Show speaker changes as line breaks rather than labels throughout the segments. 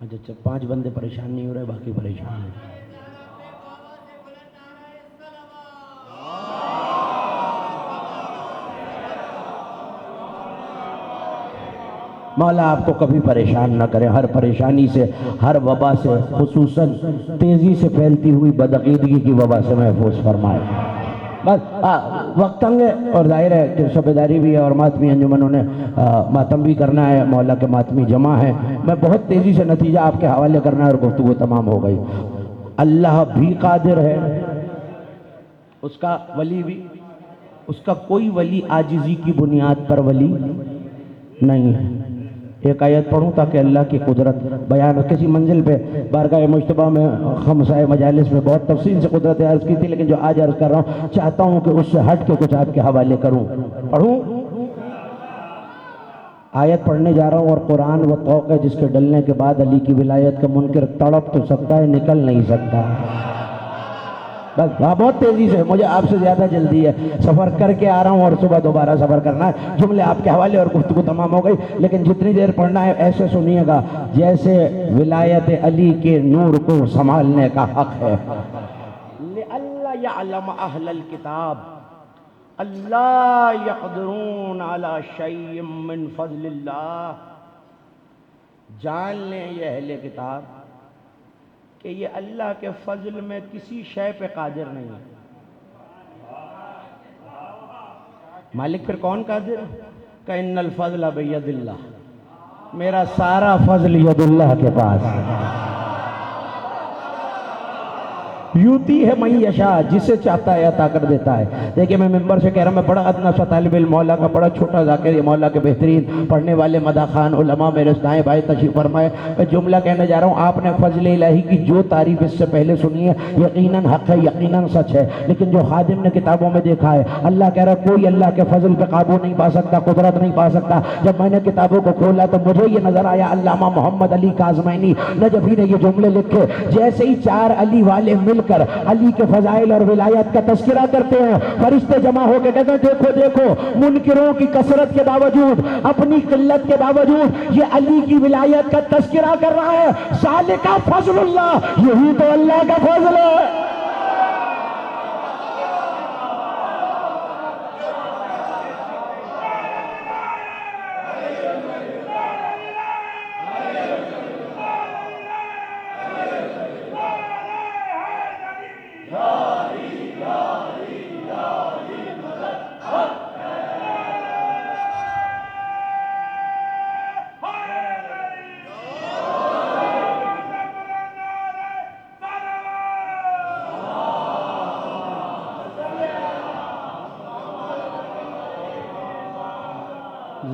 اچھا 5 بندے پریشان نہیں ہو رہے، باقی پریشان ہیں۔ مولا آپ کو کبھی پریشان نہ کرے، ہر پریشانی سے، ہر وبا سے، خصوصاً تیزی سے پھیلتی ہوئی بدعقیدگی کی وبا سے محفوظ فرمائے۔ بس وقت تنگ ہے اور ظاہر ہے کہ شب بیداری بھی ہے اور ماتمی انجمنوں نے ماتم بھی کرنا ہے، مولا کے ماتمی جمع ہے۔ میں بہت تیزی سے نتیجہ آپ کے حوالے کرنا ہے اور گفتگو تمام ہو گئی۔ اللہ بھی قادر ہے، اس کا ولی بھی، اس کا کوئی ولی عاجزی کی بنیاد پر ولی نہیں ہے۔ ایک آیت پڑھوں تاکہ اللہ کی قدرت بیان ہو۔ کسی منزل پہ بارگاہ مجتبیٰ میں خمسہ مجالس میں بہت تفصیل سے قدرت عرض کی تھی، لیکن جو آج عرض کر رہا ہوں چاہتا ہوں کہ اس سے ہٹ کے کچھ آپ کے حوالے کروں۔ پڑھوں؟ آیت پڑھنے جا رہا ہوں اور قرآن وہ طوق ہے جس کے ڈلنے کے بعد علی کی ولایت کا منکر تڑپ تو سکتا ہے، نکل نہیں سکتا۔ بس بہت تیزی سے، مجھے آپ سے زیادہ جلدی ہے، سفر کر کے آ رہا ہوں اور صبح دوبارہ سفر کرنا ہے۔ جملے آپ کے حوالے اور گفتگو تمام ہو گئی، لیکن جتنی دیر پڑھنا ہے ایسے سنیے گا جیسے ولایت علی کے نور کو سنبھالنے کا حق ہے۔ لِأَلَّا يَعْلَمَ أَهْلَ الْكِتَابِ أَلَّا يَقْدِرُونَ عَلَى شَيْءٍ مِّن فَضْلِ اللَّهِ، جان لیں یہ اہل کتاب کہ یہ اللہ کے فضل میں کسی شے پہ قادر نہیں ہے۔ مالک پھر کون قادر ہے؟ کہ ان الفضل بید اللہ، میرا سارا فضل ید اللہ کے پاس ہے۔ یوتی ہے من یشاء، جسے چاہتا ہے عطا کر دیتا ہے۔ دیکھیں میں ممبر سے کہہ رہا ہوں، میں بڑا ادنا سا طالب علم، مولا کا بڑا چھوٹا ذاکر، یہ مولا کے بہترین پڑھنے والے مدح خان علماء میرے دائیں بائیں تشریف فرمائے۔ میں جملہ کہنے جا رہا ہوں، آپ نے فضل الہی کی جو تعریف اس سے پہلے سنی ہے یقیناً حق ہے، یقیناً سچ ہے، لیکن جو خادم نے کتابوں میں دیکھا ہے، اللہ کہہ رہا ہے کوئی اللہ کے فضل پہ قابو نہیں پا سکتا، قدرت نہیں پا سکتا۔ جب میں نے کتابوں کو کھولا تو مجھے یہ نظر آیا، علامہ محمد علی کاظمینی نجفی نے یہ جملے لکھے، جیسے ہی 4 علی والے مل کر علی کے فضائل اور ولایت کا تذکرہ کرتے ہیں، فرشتے جمع ہو کے کہتے ہیں دیکھو دیکھو، منکروں کی کثرت کے باوجود، اپنی قلت کے باوجود یہ علی کی ولایت کا تذکرہ کر رہا ہے۔ ذالک فضل اللہ، یہی تو اللہ کا فضل ہے۔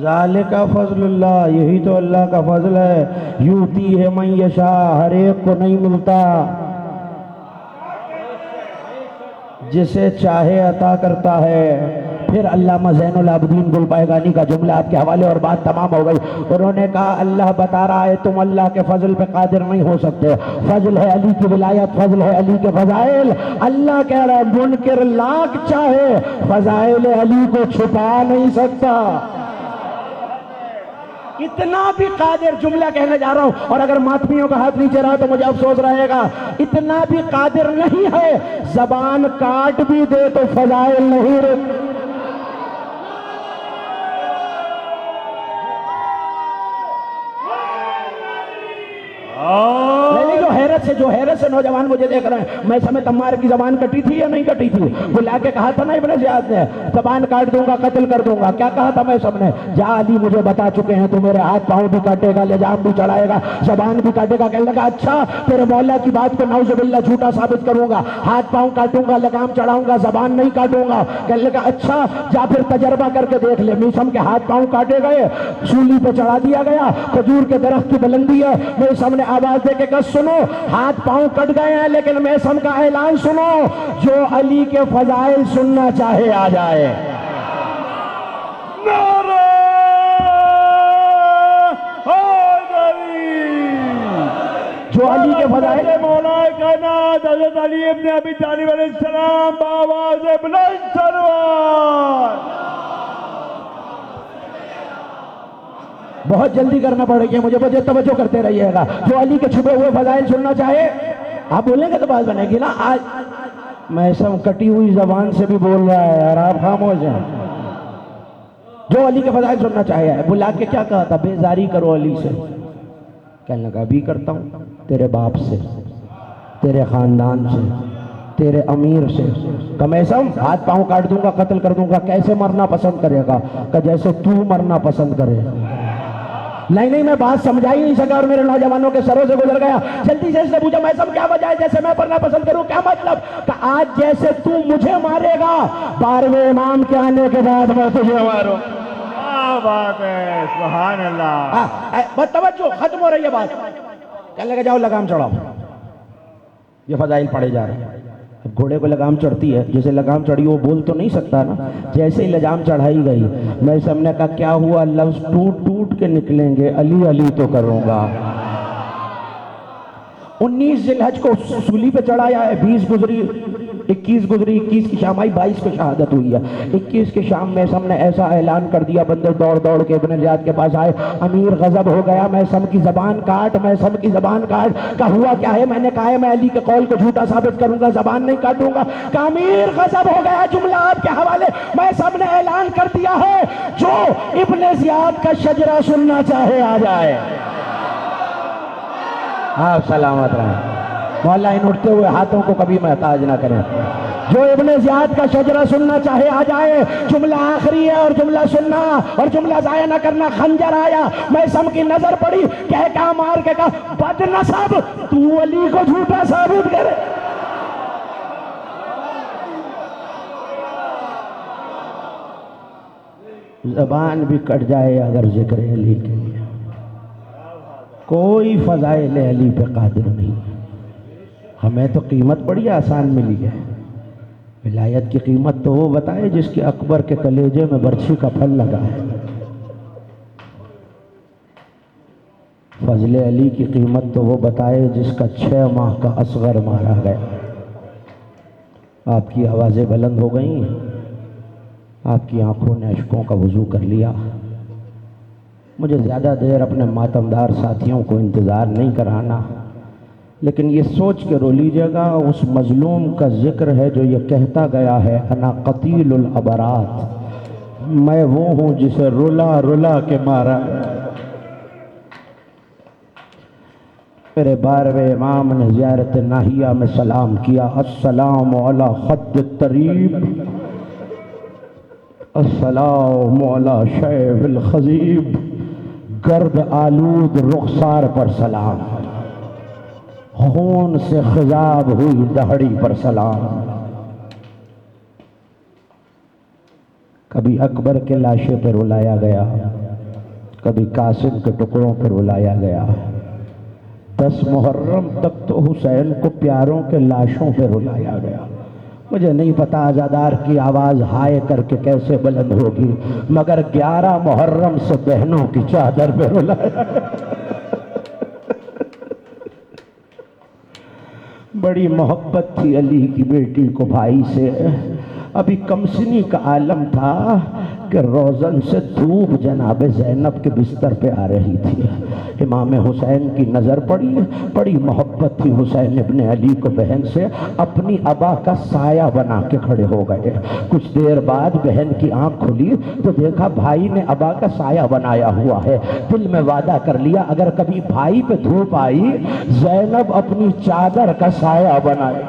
ذالک فضل اللہ، یہی تو اللہ کا فضل ہے۔ یوتی ہے من یشاء، ہر ایک کو نہیں ملتا، جسے چاہے عطا کرتا ہے۔ پھر علامہ زین العابدین گلپائگانی کا جملہ آپ کے حوالے اور بات تمام ہو گئی۔ انہوں نے کہا اللہ بتا رہا ہے تم اللہ کے فضل پہ قادر نہیں ہو سکتے، فضل ہے علی کی ولایت، فضل ہے علی کے فضائل۔ اللہ کہہ رہا ہے منکر لاکھ چاہے فضائل علی کو چھپا نہیں سکتا۔ اتنا بھی قادر، جملہ کہنے جا رہا ہوں اور اگر ماتمیوں کا ہاتھ نیچے رہا تو مجھے افسوس رہے گا، اتنا بھی قادر نہیں ہے، زبان کاٹ بھی دے تو فضائل نہیں رک۔ جو حیرت سے نوجوان مجھے دیکھ رہے ہیں، میں سمجھ عمار کی زبان کٹی تھی یا نہیں کٹی تھی؟ بلا کے کہا تھا نا ابن زیاد نے زبان کاٹ دوں گا، قتل کر دوں گا، کیا کہا تھا میں سب نے؟ جا علی مجھے بتا چکے ہیں تو میرے ہاتھ پاؤں بھی کاٹے گا، لجام بھی چڑھائے گا، زبان بھی کاٹے گا۔ کہنے لگا اچھا تیرے مولا کی بات کو نعوذ باللہ جھوٹا ثابت کروں گا، ہاتھ پاؤں کاٹوں گا، لگام چڑھاؤں گا، زبان نہیں کاٹوں گا۔ کہنے لگا اچھا جا پھر تجربہ کر کے دیکھ لے۔ میسم کے ہاتھ پاؤں کاٹے گئے، سولی پہ چڑھا دیا گیا، کھجور کے درخت کی بلندی ہے، میرے سامنے آواز دے کے کہا سنو ہاتھ پاؤں کٹ گئے ہیں لیکن میسم کا اعلان سنو، جو علی کے فضائل سننا چاہے آ جائے۔ نعرہ حیدری، جو علی کے فضائل
مولا کائنات حضرت علی ابن ابی طالب علیہ السلام بآواز بلند سرور
بہت جلدی کرنا پڑے گی مجھے توجہ کرتے رہیے گا. جو علی کے چھپے ہوئے فضائل سننا چاہے آپ بولیں گے تو بات بنے گی نا. آج میں سب کٹی ہوئی زبان سے بھی بول رہا ہے اور آپ خاموش ہیں. جو علی کے فضائل سننا چاہے بلا کے کیا کہا تھا؟ بیزاری کرو علی سے. کہنے لگا ابھی کرتا ہوں. تیرے باپ سے، تیرے خاندان سے، تیرے امیر سے. کمیسم ہاتھ پاؤں کاٹ دوں گا، قتل کر دوں گا. کیسے مرنا پسند کرے گا؟ کہ جیسے تو مرنا پسند کرے. نہیں میں بات سمجھا ہی نہیں سکا اور میرے نوجوانوں کے سروں سے گزر گیا. جلدی سے اس نے پوچھا میسم کیا وجہ ہے جیسے میں مرنا پسند کروں؟ کیا مطلب؟ کہ آج جیسے تو مجھے مارے گا 12ویں امام کے آنے کے بعد میں تجھے ماروں.
کیا بات ہے، سبحان اللہ.
بس توجہ، ختم ہو رہی ہے بات. کہنے لگا جاؤ لگام چڑھاؤ. یہ فضائل پڑھے جا رہے ہیں. اب گھوڑے کو لگام چڑھتی ہے، جسے لگام چڑھی وہ بول تو نہیں سکتا نا. جیسے ہی لگام چڑھائی گئی میں سب نے کہا کیا ہوا؟ لفظ ٹوٹ کے نکلیں گے، علی علی تو کروں گا. 19 ذی الحج کو سولی پہ چڑھایا ہے. 20 گزری، 21 گزری، 21 کی شام آئی، 22 کو شہادت ہوئی ہے. 21 کی شام میں سب نے ایسا اعلان کر دیا، بندے دوڑ کے ابن زیاد کے پاس آئے. امیر غضب ہو گیا، میں سب کی زبان کاٹ، میں سب کی زبان کاٹ. کہ ہوا کیا ہے؟ میں نے کہا ہے میں علی کے قول کو جھوٹا ثابت کروں گا، زبان نہیں کاٹوں گا. کہ امیر غضب ہو گیا، جملہ آپ کے حوالے. میں سب نے اعلان کر دیا ہے جو ابن زیاد کا شجرہ سننا چاہے آ جائے. آپ سلامت رہیں. مولا ان اٹھتے ہوئے ہاتھوں کو کبھی محتاج نہ کریں. جو ابن زیاد کا شجرہ سننا چاہے آ جائے. جملہ آخری ہے اور جملہ سننا اور جملہ ضائع نہ کرنا. خنجر آیا، میں سم کی نظر پڑی، کہا مار کے کہا بد نسب تو علی کو جھوٹا ثابت کرے. زبان بھی کٹ جائے اگر ذکر علی کے لیے. کوئی فضائل علی پہ قادر نہیں. ہمیں تو قیمت بڑی آسان ملی ہے. ولایت کی قیمت تو وہ بتائے جس کے اکبر کے کلیجے میں برچھی کا پھل لگا ہے. فضل علی کی قیمت تو وہ بتائے جس کا 6 ماہ کا اصغر مارا گیا. آپ کی آوازیں بلند ہو گئیں، آپ کی آنکھوں نے اشکوں کا وضو کر لیا. مجھے زیادہ دیر اپنے ماتمدار ساتھیوں کو انتظار نہیں کرانا، لیکن یہ سوچ کے رو لیجیے گا اس مظلوم کا ذکر ہے جو یہ کہتا گیا ہے انا قتیل العبرات، میں وہ ہوں جسے رلا کے مارا. میرے 12ویں امام نے زیارت ناہیہ میں سلام کیا، السلام علی خد الطریب، السلام علی شیب الخضیب، گرد آلود رخسار پر سلام، خون سے خضاب ہوئی دہڑی پر سلام. کبھی اکبر کے لاشے پر رلایا گیا، کبھی قاسم کے ٹکڑوں پر رلایا گیا. 10 محرم تک تو حسین کو پیاروں کے لاشوں پہ رلایا گیا. مجھے نہیں پتا عزادار کی آواز ہائے کر کے کیسے بلند ہوگی، مگر 11 محرم سے بہنوں کی چادر پہ رلایا. بڑی محبت تھی علی کی بیٹی کو بھائی سے. ابھی کمسنی کا عالم تھا کہ روزن سے دھوپ جناب زینب کے بستر پہ آ رہی تھی. امام حسین کی نظر پڑی، بڑی محبت تھی حسین ابن علی کو بہن سے. اپنی ابا کا سایہ بنا کے کھڑے ہو گئے. کچھ دیر بعد بہن کی آنکھ کھلی تو دیکھا بھائی نے ابا کا سایہ بنایا ہوا ہے. دل میں وعدہ کر لیا اگر کبھی بھائی پہ دھوپ آئی زینب اپنی چادر کا سایہ بنائے.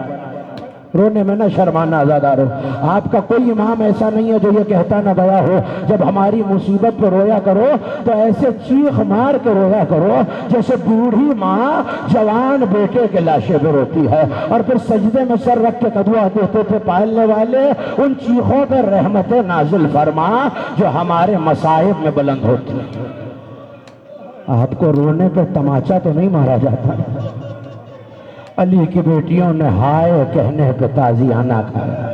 رونے میں نہ شرمانا عزادارو. آپ کا کوئی امام ایسا نہیں ہے جو یہ کہتا نہ گیا ہو جب ہماری مصیبت پہ رویا کرو تو ایسے چیخ مار کے رویا کرو جیسے بوڑھی ماں جوان بیٹے کے لاشے پہ روتی ہے. اور پھر سجدے میں سر رکھ کے دعا دیتے تھے پالنے والے ان چیخوں پہ رحمت نازل فرما جو ہمارے مصائب میں بلند ہوتی. آپ کو رونے پہ تماچا تو نہیں مارا جاتا. علی کی بیٹیوں نے ہائے کہنے پہ تازیانہ کھایا.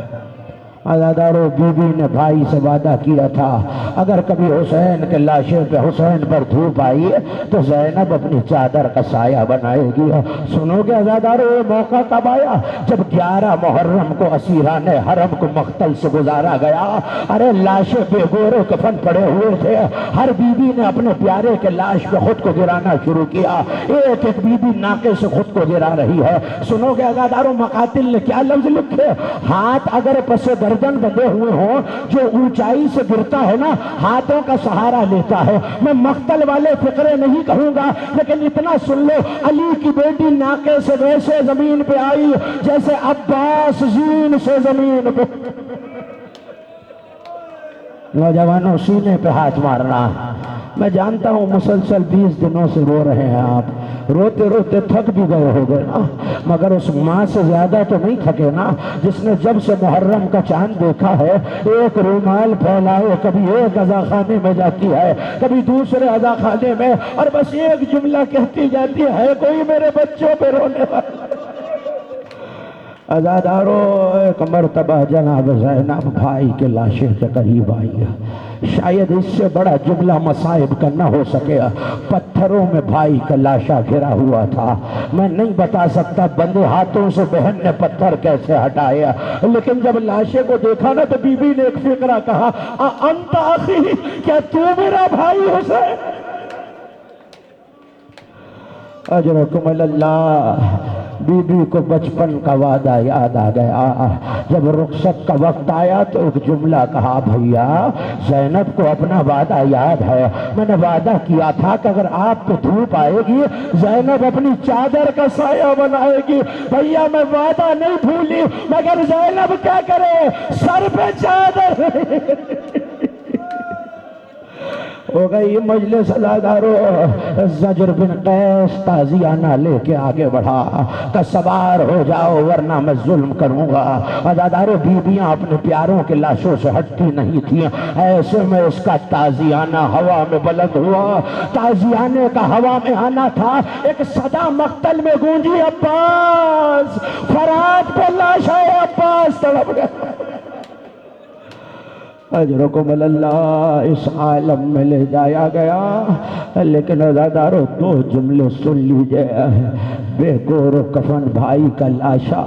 عزادارو بیوی نے بھائی سے وعدہ کیا تھا اگر کبھی حسین کے لاشے پہ حسین پر دھوپ آئی تو زینب اپنی چادر کا سایہ بنائے گی. سنو گے عزادارو یہ موقع کب آیا؟ جب 11 محرم کو اسیران حرم کو مقتل سے گزارا گیا. ارے لاشے پہ گور و کفن پڑے ہوئے تھے. ہر بیوی نے اپنے پیارے کے لاش پہ خود کو گرانا شروع کیا. ایک ایک بیوی ناکے سے خود کو گرا رہی ہے. سنو گے عزادارو مقاتل نے کیا لفظ لکھے؟ ہاتھ اگر پس گردن بندے ہوئے ہوں، جو اونچائی سے گرتا ہے نا ہاتھوں کا سہارا لیتا ہے. میں مقتل والے فقرے نہیں کہوں گا لیکن اتنا سن لو، علی کی بیٹی ناکے سے ویسے زمین پہ آئی جیسے عباس زین سے زمین پہ. نوجوانوں سینے پہ ہاتھ مارنا. میں جانتا ہوں مسلسل 20 دنوں سے رو رہے ہیں آپ، روتے روتے تھک بھی گئے ہو گئے نا، مگر اس ماں سے زیادہ تو نہیں تھکے نا جس نے جب سے محرم کا چاند دیکھا ہے ایک رومال پھیلائے کبھی ایک عزاخانے میں جاتی ہے کبھی دوسرے عزاخانے میں اور بس ایک جملہ کہتی جاتی ہے کوئی میرے بچوں پہ رونے والا. عزادارو ایک مرتبہ جناب زینب بھائی کے لاشے کے قریب آئی. شاید اس سے بڑا جملہ مصائب کا نہ ہو سکے. پتھروں میں بھائی کا لاشا گھرا ہوا تھا. میں نہیں بتا سکتا بندے ہاتھوں سے بہن نے پتھر کیسے ہٹایا، لیکن جب لاشے کو دیکھا نا تو بی بی نے ایک فقرہ کہا انت اخی، کیا تو میرا بھائی حسین؟ اجرکم اللہ. بی بی کو بچپن کا وعدہ یاد آ گیا. جب رخصت کا وقت آیا تو ایک جملہ کہا بھیا زینب کو اپنا وعدہ یاد ہے، میں نے وعدہ کیا تھا کہ اگر آپ پہ دھوپ آئے گی زینب اپنی چادر کا سایہ بنائے گی. بھیا میں وعدہ نہیں بھولی مگر زینب کیا کرے، سر پہ چادر. ہو گئی مجلس. عزادارو زجر بن قیس تازیانہ لے کے آگے بڑھا کہ سوار ہو جاؤ ورنہ میں ظلم کروں گا. عزادارو بیویاں اپنے پیاروں کے لاشوں سے ہٹتی نہیں تھیں. ایسے میں اس کا تازیانہ ہوا میں بلند ہوا. تازیانے کا ہوا میں آنا تھا، ایک صدا مقتل میں گونجی عباس، فرات پہ لاش ہے عباس تڑپ گیا. اجرکم اللہ. اس عالم میں لے جایا گیا لیکن عزادارو 2 جملے سن لیجئے. بے گور و کفن بھائی کا لاشا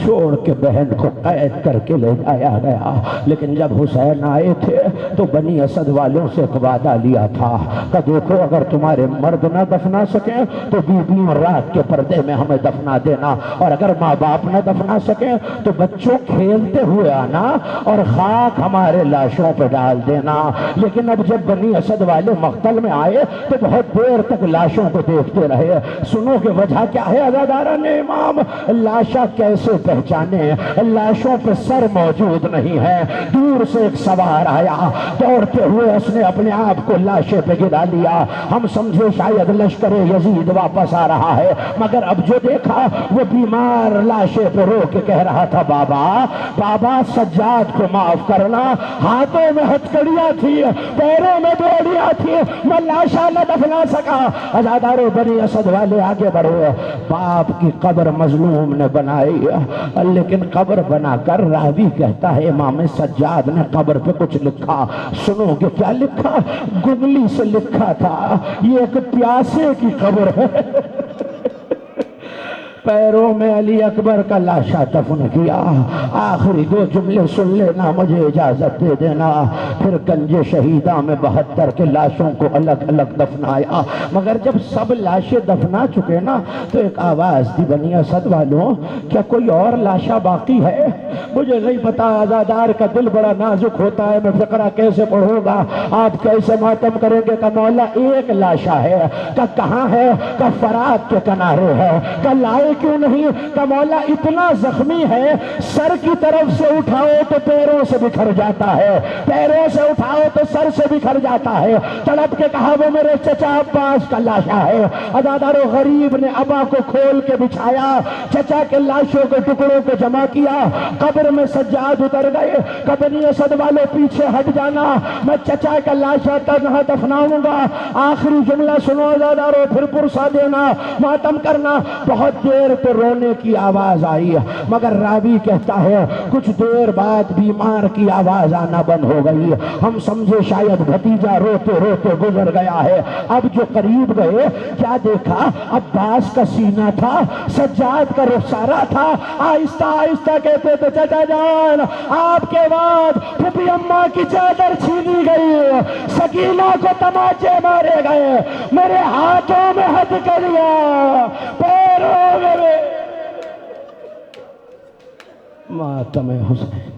چھوڑ کے بہن کو قید کر کے لے جایا گیا. لیکن جب حسین آئے تھے تو بنی اسد والوں سے ایک وعدہ لیا تھا کہ دیکھو اگر تمہارے مرد نہ دفنا سکیں تو بیویوں رات کے پردے میں ہمیں دفنا دینا، اور اگر ماں باپ نہ دفنا سکیں تو بچوں کھیلتے ہوئے آنا اور خاک ہمارے لاشوں پہ ڈال دینا. لیکن اب جب بنی اسد والے مقتل میں آئے تو بہت دیر تک لاشوں کو دیکھتے رہے. سنو کہ وجہ کیا ہے عزاداران امام؟ لاشا کیسے پہچانے؟ لاشوں پہ سر موجود نہیں ہے. دور سے ایک سوار آیا دوڑتے ہوئے، اس نے اپنے آپ کو لاشے پہ گرا لیا. ہم سمجھے شاید لشکر یزید واپس آ رہا ہے، مگر اب جو دیکھا وہ بیمار لاشے پہ رو کے کہہ رہا تھا بابا بابا سجاد کو معاف کرنا، ہاتھوں میں ہتھکڑیاں تھی، پیروں میں بیڑیاں تھی، میں لاشا نہ دفنا سکا. عزادارو بنی اسد والے آگے بڑھے. باپ کی قبر مظلوم نے بنائی لیکن قبر بنا کر راوی کہتا ہے امام سجاد نے قبر پہ کچھ لکھا. سنو کہ کیا لکھا؟ گملی سے لکھا تھا یہ ایک پیاسے کی قبر ہے. پیروں میں علی اکبر کا لاشا دفن کیا. آخری 2 جملے سن لینا، مجھے اجازت دے دینا. پھر گنج شہیدہ میں 72 کے لاشوں کو الگ الگ دفنایا. مگر جب سب لاشیں دفنا چکے نا تو ایک آواز دی بنی اسد والوں کیا کوئی اور لاشا باقی ہے؟ مجھے نہیں پتا، عزادار کا دل بڑا نازک ہوتا ہے. میں فقرہ کیسے پڑھوں گا، آپ کیسے ماتم کریں گے کہ مولا ایک لاشا ہے. کہ کہاں ہے؟ کہ فرات کے کنارے ہے. کہ لائے کیوں نہیں؟ کہ مولا اتنا زخمی ہے سر کی طرف سے اٹھاؤ تو پیروں سے بکھر جاتا ہے، پیروں سے اٹھاؤ تو سر سے بکھر جاتا ہے. تڑپ کے کہا وہ میرے چچا عباس کا لاشا ہے. عزادارو غریب نے ابا کو کھول کے بچھایا، چچا کے لاشوں کے ٹکڑوں کو جمع کیا، قبر قبر میں سجاد اتر گئے کہ بنی اسد والے پیچھے ہٹ جانا، میں چچا کا لاشا تنہا دفناؤں گا، آخری جملہ سنو زادارو پھر پرسا دینا، ماتم کرنا۔ بہت دیر تو رونے کی آواز آئی، مگر راوی کہتا ہے کچھ دیر بعد بیمار کی آواز آنا بند ہو گئی، ہم سمجھے شاید بھتیجا روتے روتے گزر گیا ہے۔ اب جو قریب گئے کیا دیکھا، عباس کا سینہ تھا، سجاد کا رخسارہ تھا۔ آہستہ آہستہ کہتے تھے چچا جان آپ کے بعد پھپھی اماں کی چادر چھینی گئی، سکینہ کو تماچے مارے گئے، میرے ہاتھوں میں ہتھکڑیاں، پیروں میں ماتم حسین۔